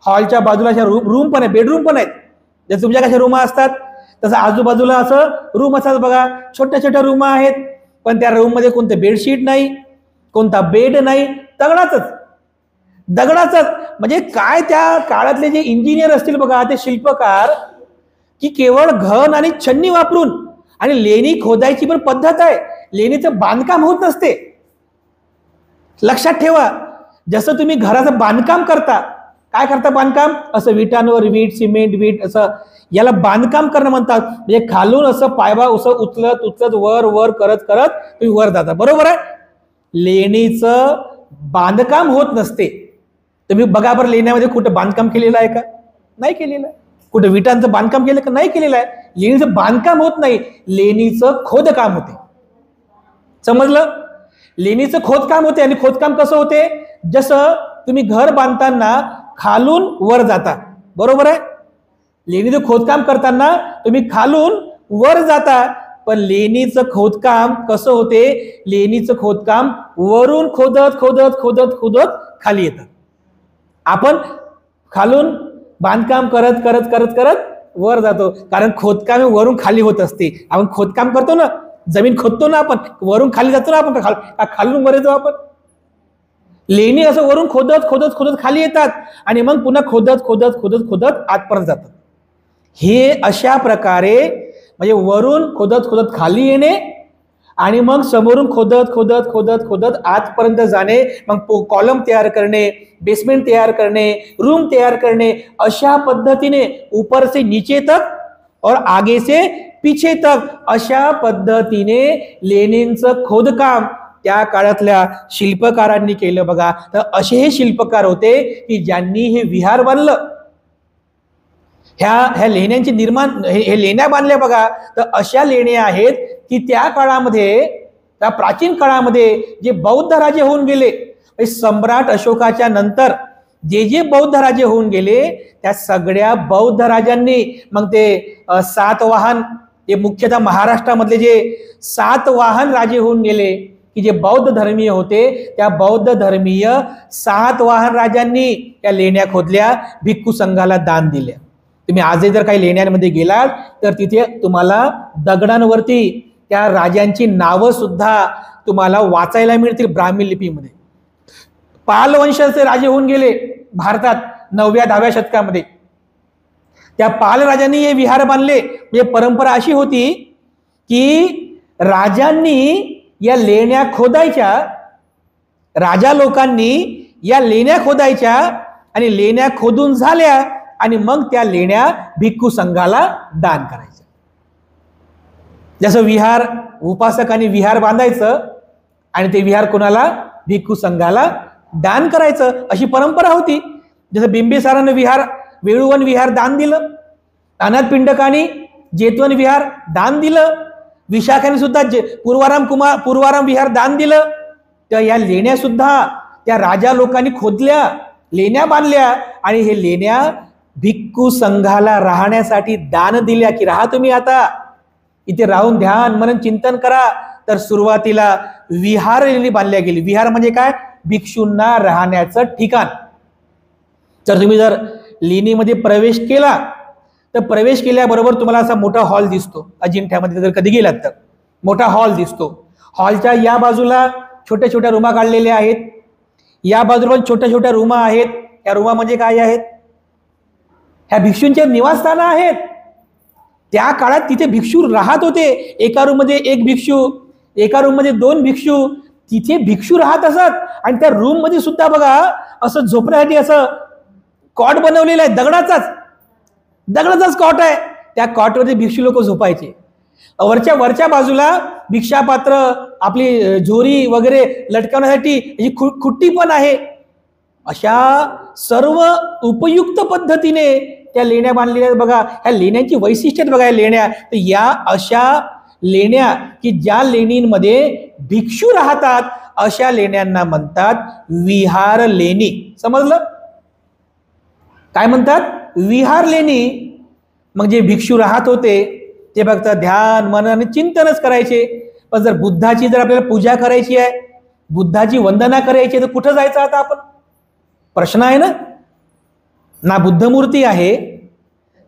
हॉलच्या बाजूला अशा रूम पण आहे, बेडरूम पण आहेत. जर तुमच्या कशा रूम असतात तसं आजूबाजूला असं रूम असतात बघा. छोट्या छोट्या रूम आहेत, पण त्या रूम मध्ये कोणतं बेडशीट नाही, कोणता बेड नाही, दगडाचंच. म्हणजे काय त्या काळातले जे इंजिनियर असतील बघा, ते शिल्पकार, की केवळ घन आणि छन्नी वापरून, आणि लेणी खोदायची पण पद्धत आहे, लेणीचं बांधकाम होत नसते. लक्षात ठेवा, जसं तुम्ही घराचं बांधकाम करता, काय करता बांधकाम? असं विटांवर वीट, सिमेंट वीट, असं याला बांधकाम करणं म्हणतात. म्हणजे खालून असं पायबा असं उचलत वर करत तुम्ही वर जाता, बरोबर आहे. लेणीचं बांधकाम होत नसते. तुम्ही बघा बरं, लेण्यामध्ये कुठं बांधकाम केलेलं आहे का? नाही केलेलं आहे. कुठं विटांचं बांधकाम केलं का? नाही केलेलं आहे. लेणीचं बांधकाम होत नाही, लेणीचं खोदकाम होते. समजलं? लेणीचं खोदकाम होते. आणि खोदकाम कसं होते? जसं तुम्ही घर बांधताना खालून वर जाता, बरोबर आहे. लेणीचं खोदकाम करताना तुम्ही खालून वर जाता, पण लेणीचं खोदकाम कसं होते? लेणीचं खोदकाम वरून खोदत खोदत खोदत खोदत खाली येतं. आपण खालून बांधकाम करत करत करत करत वर जातो, कारण खोदकाम वरून खाली होत असते. आपण खोदकाम करतो ना, जमीन खोदतो ना, आपण वरून खाली जातो ना, आपण खालून वर येतो आपण. लेणी असं वरून खोदत खोदत खोदत खाली येतात आणि मग पुन्हा खोदत खोदत खोदत खोदत आतपर्यंत जातात. हे अशा प्रकारे म्हणजे वरून खोदत खोदत खाली येणे आणि मग समोरून खोदत खोदत खोदत खोदत आतपर्यंत जाणे, मग कॉलम तयार करणे, बेसमेंट तयार करणे, रूम तयार करणे, अशा पद्धतीने ऊपर से नीचे तक और आगे से पीछे तक अशा पद्धतीने लेणींचं खोदकाम त्या काळातल्या शिल्पकारांनी केलं बघा. तर असे हे शिल्पकार होते की ज्यांनी हे विहार बांधलं. ह्या लेण्यांचे निर्माण, हे लेण्या बांधल्या बघा. तर अशा लेण्या आहेत की त्या काळामध्ये, त्या प्राचीन काळामध्ये जे बौद्ध राजे होऊन गेले, सम्राट अशोकाच्या नंतर जे जे बौद्ध राजे होऊन गेले, त्या सगळ्या बौद्ध राजांनी मग ते सातवाहन, ते मुख्यतः महाराष्ट्रामधले जे सातवाहन राजे होऊन गेले की जे बौद्ध धर्मीय होते, त्या बौद्ध धर्मीय सातवाहन राजांनी त्या लेण्या खोदल्या, भिक्खू संघाला दान दिल्या. तुम्ही आजही जर काही लेण्यांमध्ये गेलात तर तिथे तुम्हाला दगडांवरती त्या राजांची नावं सुद्धा तुम्हाला वाचायला मिळतील ब्राह्मी लिपीमध्ये. पाल वंशाचे राजे होऊन गेले भारतात 9व्या-10व्या शतकामध्ये. त्या पाल राजांनी हे विहार बांधले. म्हणजे परंपरा अशी होती की राजांनी या लेण्या खोदायच्या, राजा लोकांनी या लेण्या खोदायच्या आणि लेण्या खोदून झाल्या आणि मग त्या लेण्या भिक्खू संघाला दान करायच्या. जसं विहार उपासकांनी विहार बांधायचं आणि ते विहार कोणाला? भिक्खू संघाला दान करायचं, अशी परंपरा होती. जसं बिंबिसारानं विहार, वेळुवन विहार दान दिलं, अनाथपिंडकांनी जेतवन विहार दान दिलं, विशाखाने सुद्धा पूर्वाराम विहार दान दिलं. तर या लेण्या सुद्धा त्या राजा लोकांनी खोदल्या, लेण्या बांधल्या आणि हे लेण्या भिक्खू संघाला राहण्यासाठी दान दिल्या की राहा तुम्ही आता इथे, राहून ध्यान मनन चिंतन करा. तर सुरुवातीला विहार लेणी बांधल्या गेली. विहार म्हणजे काय? भिक्षूंना राहण्याचं ठिकाण. तर तुम्ही जर लेणीमध्ये प्रवेश केला तर प्रवेश केल्याबरोबर तुम्हाला असा मोठा हॉल दिसतो. अजिंठ्यामध्ये जर कधी गेलात तर मोठा हॉल दिसतो. हॉलच्या या बाजूला छोट्या छोट्या रूमा काढलेल्या आहेत, या बाजूला छोट्या छोट्या रूमा आहेत. या रूमा म्हणजे काय आहेत? ह्या भिक्षूंचे निवासस्थानं आहेत. त्या काळात तिथे भिक्षू राहत होते. एका रूम मध्ये एक भिक्षू, एका रूम मध्ये 2 भिक्षू, तिथे भिक्षू राहत असत. आणि त्या रूम मध्ये सुद्धा बघा असं झोपण्यासाठी असं कॉट बनवलेला आहे, दगडाचाच कॉट आहे. त्या कॉटवरती भिक्षू लोक झोपायचे. वरच्या बाजूला भिक्षापात्र, आपली झोरी वगैरे लटकवण्यासाठी खुट्टी पण आहे. अशा सर्व उपयुक्त पद्धतीने त्या लेण्या बांधलेल्या बघा. ह्या लेण्यांची वैशिष्ट्य बघा. या लेण्या, तर या अशा लेण्या की ज्या लेणींमध्ये भिक्षू राहतात अशा लेण्यांना म्हणतात विहार लेणी. समजलं? काय म्हणतात? विहार लेणी. मग जे भिक्षू राहत होते ते फक्त ध्यान मनन आणि चिंतनच करायचे. पण जर बुद्धाची जर आपल्याला पूजा करायची आहे, बुद्धाची वंदना करायची आहे, तर कुठं जायचं आता आपण? प्रश्न आहे ना. ना बुद्ध मूर्ती आहे,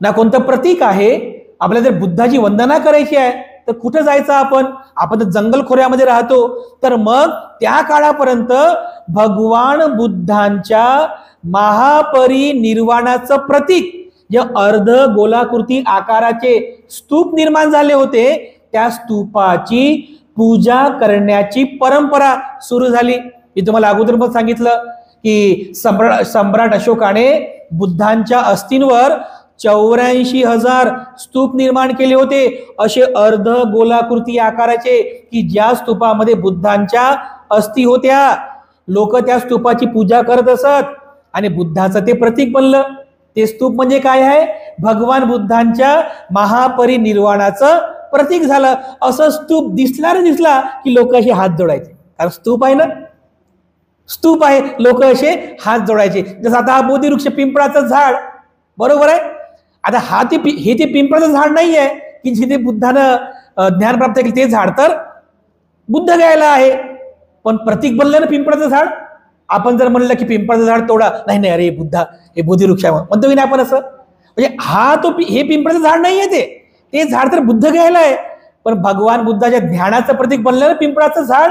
ना कोणतं प्रतीक आहे. आपल्याला जर बुद्धाची वंदना करायची आहे तर कुठं जायचं आपण? आपण तर जंगल खोऱ्यामध्ये राहतो. तर मग त्या काळापर्यंत भगवान बुद्धांच्या महापरिनिर्वाणाचं प्रतीक जे अर्ध गोलाकृती आकाराचे स्तूप निर्माण झाले होते, त्या स्तूपाची पूजा करण्याची परंपरा सुरू झाली. मी तुम्हाला अगोदर पण सांगितलं की सम्राट अशोकाने बुद्धांच्या अस्थींवर 84,000 स्तूप निर्माण केले होते, असे अर्ध गोलाकृती आकाराचे, की ज्या स्तूपामध्ये बुद्धांच्या अस्थी होत्या. लोक त्या स्तूपाची पूजा करत असत आणि बुद्धाचं ते प्रतीक बनलं. ते स्तूप म्हणजे काय आहे? भगवान बुद्धांच्या महापरिनिर्वाणाचं प्रतीक झालं. असं स्तूप दिसला की लोक असे हात जोडायचे, कारण स्तूप आहे ना, स्तूप आहे, लोक असे हात जोडायचे. जसं आता हा बोधिवृक्ष, पिंपळाचं झाड, बरोबर आहे. आता हे ते पिंपळाचं झाड नाही आहे की जिथे बुद्धानं ज्ञान प्राप्त केलं ते झाड तर बुद्धगयाला आहे. पण प्रतीक बनलं ना पिंपळाचं झाड. आपण जर म्हणलं की पिंपळाचं झाड तोडा, नाही नाही अरे बुद्धा हे बोधिवृक्ष आहे म्हणतो की नाही आपण असं. म्हणजे हे पिंपळाचं झाड नाहीये, ते झाड तर बुद्धगयाला आहे. पण भगवान बुद्धाच्या ध्यानाचं प्रतीक बनलं ना पिंपळाचं झाड.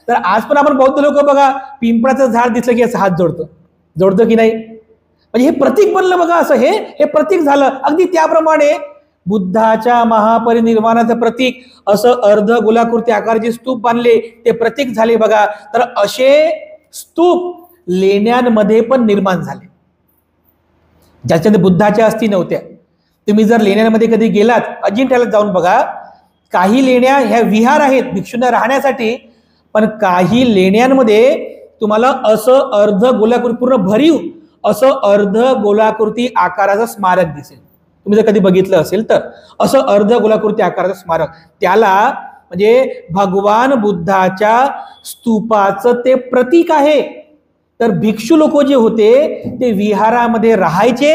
तर आज पण आपण बौद्ध लोक बघा पिंपळाचं झाड दिसलं की असं हात जोडतो की नाही. म्हणजे हे प्रतीक बनलं बघा, असं हे प्रतीक झालं. अगदी त्याप्रमाणे बुद्धाच्या महापरिनिर्वाणाचं प्रतीक असं अर्ध गोलाकृती आकाराचे स्तूप बांधले, ते प्रतीक झाले बघा. तर असे स्तूप लेण्यांमध्ये पण निर्माण झाले ज्याच्यामध्ये बुद्धाच्या अस्थी नव्हत्या. तुम्ही जर लेण्यांमध्ये कधी गेलात, अजिंठ्याला जाऊन बघा, काही लेण्या ह्या विहार आहेत भिक्षूंना राहण्यासाठी, पण काही लेण्यांमध्ये तुम्हाला असं अर्ध गोलाकृती पूर्ण भरीव असं अर्ध गोलाकृती आकाराचं स्मारक दिसेल. तुम्ही जर कधी बघितलं असेल तर असं अर्ध गोलाकृती आकाराचं स्मारक, त्याला म्हणजे भगवान बुद्धाच्या स्तूपाचं ते प्रतीक आहे. तर भिक्षू लोक जे होते ते विहारामध्ये राहायचे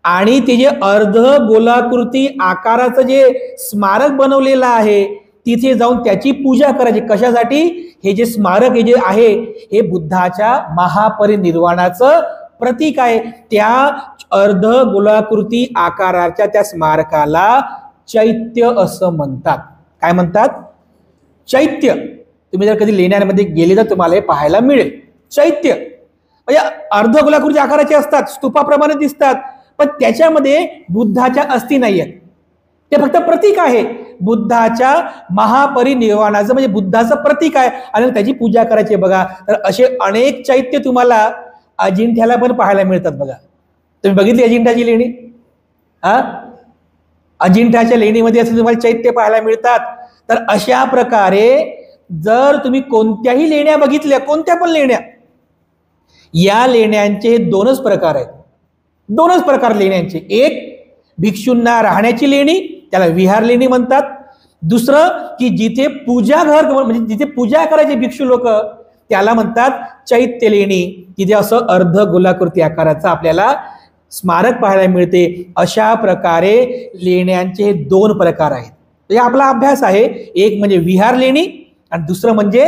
आणि ते जे अर्ध गोलाकृती आकाराचं जे स्मारक बनवलेलं आहे तिथे जाऊन त्याची पूजा करायची. कशासाठी? हे जे स्मारक हे जे आहे हे बुद्धाच्या महापरिनिर्वाणाचं प्रतीक आहे. त्या अर्ध गोलाकृती आकाराच्या त्या स्मारकाला चैत्य असं म्हणतात. काय म्हणतात? चैत्य. तुम्ही जर कधी लेण्यांमध्ये गेले तर तुम्हाला हे पाहायला मिळेल. चैत्य म्हणजे अर्ध गोलाकृती आकाराचे असतात, स्तूपाप्रमाणे दिसतात, पण त्याच्यामध्ये बुद्धाच्या अस्थी नाही आहेत. ते फक्त प्रतीक आहे बुद्धाच्या महापरिनिर्वाणाचं, म्हणजे बुद्धाचं प्रतीक आहे आणि त्याची पूजा करायची बघा. तर असे अनेक चैत्य तुम्हाला अजिंठ्याला पण पाहायला मिळतात बघा. तुम्ही बघितली अजिंठ्याची लेणी? अजिंठ्याच्या लेणीमध्ये असं तुम्हाला चैत्य पाहायला मिळतात. तर अशा प्रकारे जर तुम्ही कोणत्याही लेण्या बघितल्या, कोणत्या पण लेण्या, या लेण्यांचे दोनच प्रकार आहेत. दोनच प्रकार लेण्यांचे. एक भिक्षूंना राहण्याची लेणी, त्याला विहार लेणी म्हणतात. दुसरं की जिथे पूजा घर म्हणजे जिथे पूजा करायचे भिक्षू लोक त्याला म्हणतात चैत्य लेणी. तिथे असं अर्ध गोलाकृती आकाराचं आपल्याला स्मारक पाहायला मिळते. अशा प्रकारे लेण्यांचे दोन प्रकार आहेत. हे आपला अभ्यास आहे. एक म्हणजे विहार लेणी आणि दुसरं म्हणजे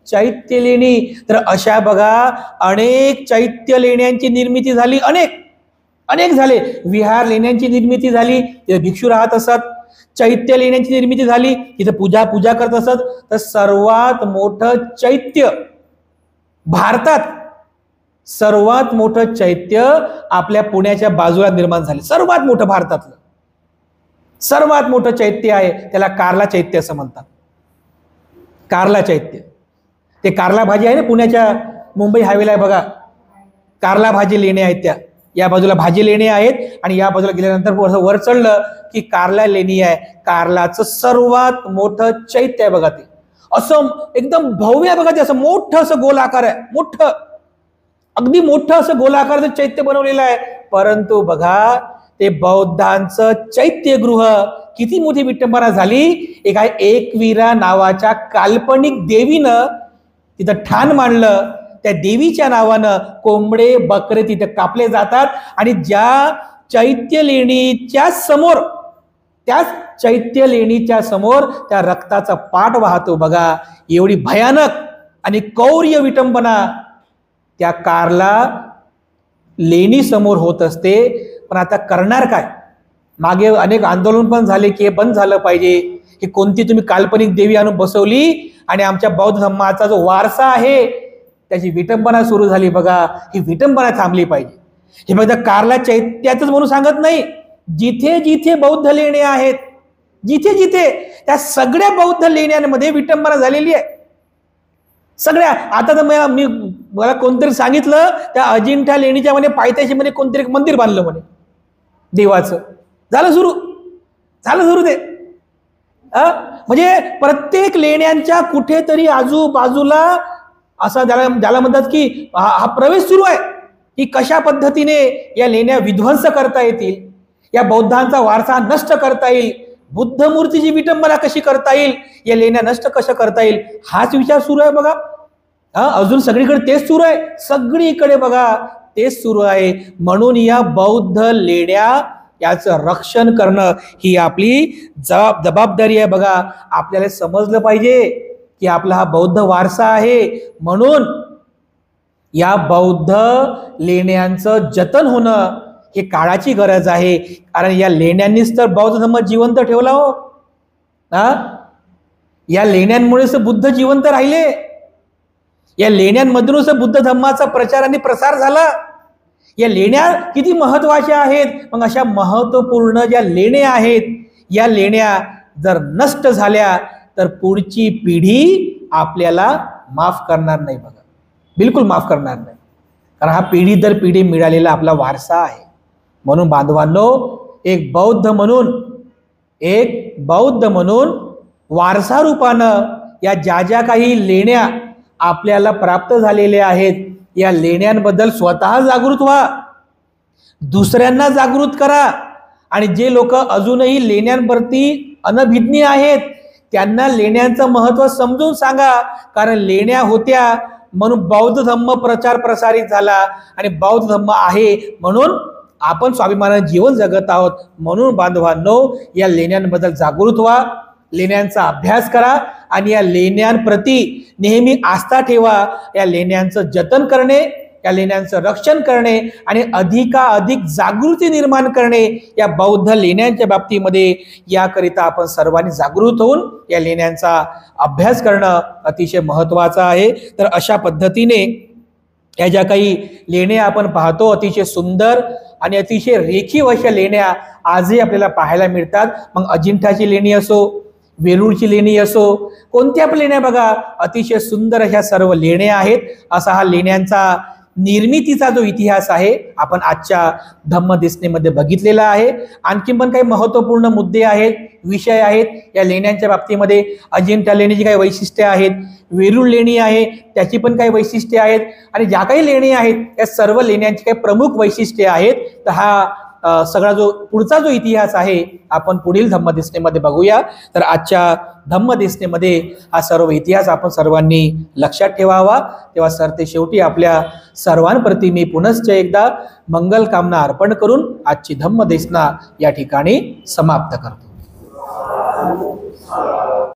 चैत्य लेणी. तर अशा बघा अनेक चैत्य लेण्यांची निर्मिती झाली, अनेक झाले. विहार लेण्यांची निर्मिती झाली, तिथे भिक्षू राहत असत. चैत्य लेण्यांची निर्मिती झाली, तिथे पूजा करत असत. तर सर्वात मोठं चैत्य भारतात, सर्वात मोठं चैत्य आपल्या पुण्याच्या बाजूला निर्माण झाले. सर्वात मोठं भारतातलं सर्वात मोठं चैत्य आहे, त्याला कार्ला चैत्य असं म्हणतात. कार्ला चैत्य. ते कार्ला भाजी आहे ना, पुण्याच्या मुंबई हायवेला आहे बघा. कार्ला भाजी लेण्या आहेत त्या. या बाजूला भाजी लेणी आहेत आणि या बाजूला गेल्यानंतर वर चढलं की कार्ला लेणी आहे. कार्लाचं सर्वात मोठं चैत्य आहे बघा. ते असं एकदम भव्य आहे बघा. ते असं मोठं असं गोल आकार आहे, मोठं, अगदी मोठं असं गोलाकाराचं चैत्य बनवलेलं आहे. परंतु बघा ते बौद्धांचं चैत्यगृह किती मोठी विटंबना झाली. एका एकवीरा नावाच्या काल्पनिक देवीनं तिथं ठाण मांडलं. त्या देवीच्या नावानं कोंबडे बकरे तिथे कापले जातात आणि ज्या चैत्य लेणीच्या समोर, त्याच चैत्य लेणीच्या समोर त्या रक्ताचा पाट वाहतो बघा. एवढी भयानक आणि कौर्य विटंबना त्या कार्ला लेणी समोर होत असते. पण आता करणार काय? मागे अनेक आंदोलन पण झाले की हे बंद झालं पाहिजे. ही कोणती तुम्ही काल्पनिक देवी आणून बसवली आणि आमच्या बौद्ध धर्माचा जो वारसा आहे त्याची विटंबना सुरू झाली बघा. ही विटंबना थांबली पाहिजे. हे फक्त कार्ला चैत्यातच म्हणून सांगत नाही, जिथे जिथे बौद्ध लेण्या आहेत, जिथे जिथे त्या सगळ्या बौद्ध लेण्यांमध्ये विटंबना झालेली आहे. सगळ्या. आता तर मला कोणतरी सांगितलं त्या अजिंठा लेणीच्या मध्ये पायथ्याशी मध्ये कोणतरी मंदिर बांधलं म्हणे देवाचं. झालं सुरू ते. म्हणजे प्रत्येक लेण्यांच्या कुठेतरी आजूबाजूला असा ज्याला म्हणतात की हा प्रवेश सुरू आहे की कशा पद्धतीने या लेण्या विध्वंस करता येतील, या बौद्धांचा वारसा नष्ट करता येईल, बुद्ध मूर्तीची विटंबना कशी करता येईल, या लेण्या नष्ट कशा करता येईल, हाच विचार सुरू आहे बघा. अजून सगळीकडे तेच सुरू आहे. सगळीकडे बघा तेच सुरू आहे. म्हणून या बौद्ध लेण्या याचं रक्षण करणं ही आपली जबाबदारी आहे. बघा, आपल्याला समजलं पाहिजे की आपला हा बौद्ध वारसा आहे, म्हणून या बौद्ध लेण्यांचं जतन होणं हे काळाची गरज आहे. कारण या लेण्यांनीच तर बौद्ध धर्म जिवंत ठेवला हो. या लेण्यांमुळेच बुद्ध जिवंत राहिले. या लेण्यांमधूनच बुद्ध धर्माचा प्रचार आणि प्रसार झाला. या लेण्या किती महत्वाच्या आहेत. मग अशा महत्वपूर्ण ज्या लेण्या आहेत, या लेण्या जर नष्ट झाल्या तर पुढची पिढी आपल्याला माफ करणार नाही. बघा, बिलकुल माफ करणार नाही. कारण हा पिढी दर पिढी मिळालेला आपला वारसा आहे. म्हणून बांधवांनो, एक बौद्ध म्हणून वारसा रूपानं या ज्या काही लेण्या आपल्याला प्राप्त झालेल्या आहेत, या लेण्यांबद्दल स्वतः जागृत व्हा, दुसऱ्यांना जागृत करा. आणि जे लोक अजूनही लेण्यांवरती अनभिज्ञ आहेत, त्यांना लेण्यांचं महत्त्व समजून सांगा. कारण लेण्या होत्या म्हणून बौद्ध धर्म प्रचार प्रसारित झाला, आणि बौद्ध धर्म आहे म्हणून आपण स्वाभिमानाने जीवन जगत आहोत. म्हणून बांधवांनो, या लेण्यांबद्दल जागृत व्हा, लेण्यांचा अभ्यास करा, आणि या लेण्यांप्रती नेहमी आस्था ठेवा. या लेण्यांचं जतन करणे, या लेण्यांचं रक्षण करणे आणि अधिकाधिक जागृती निर्माण करणे या बौद्ध लेण्यांच्या बाबतीमध्ये, याकरिता आपण सर्वांनी जागृत होऊन या लेण्यांचा अभ्यास करणं अतिशय महत्त्वाचं आहे. तर अशा पद्धतीने या ज्या काही लेण्या आपण पाहतो, अतिशय सुंदर आणि अतिशय रेखीव अशा लेण्या आजही आपल्याला पाहायला मिळतात. मग अजिंठाची लेणी असो, वेरूळची लेणी असो, कोणत्या पण लेण्या बघा, अतिशय सुंदर अशा सर्व लेण्या आहेत. असा हा लेण्यांचा निर्मितीचा जो इतिहास आहे आपण आजच्या धम्मदेसनेमध्ये बघितलेला आहे. आणखी पण काही महत्त्वपूर्ण मुद्दे आहेत, विषय आहेत या लेण्यांच्या बाबतीमध्ये. अजिंठा लेणीची काही वैशिष्ट्ये आहेत, वेरूळ लेणी आहे त्याची पण काही वैशिष्ट्ये आहेत, आणि ज्या काही लेणी आहेत या सर्व लेण्यांची काही प्रमुख वैशिष्ट्ये आहेत. तर हा सगळा जो पुढचा जो इतिहास आहे आपण पुढील धम्मदेसनेमध्ये बघूया. तर आजच्या धम्मदेसनेमध्ये हा सर्व इतिहास आपण सर्वांनी लक्षात ठेवावा. तेव्हा सरते शेवटी आपल्या सर्वांप्रती मी पुनश्च एकदा मंगल कामना अर्पण करून आजची धम्मदेसना या ठिकाणी समाप्त करतो.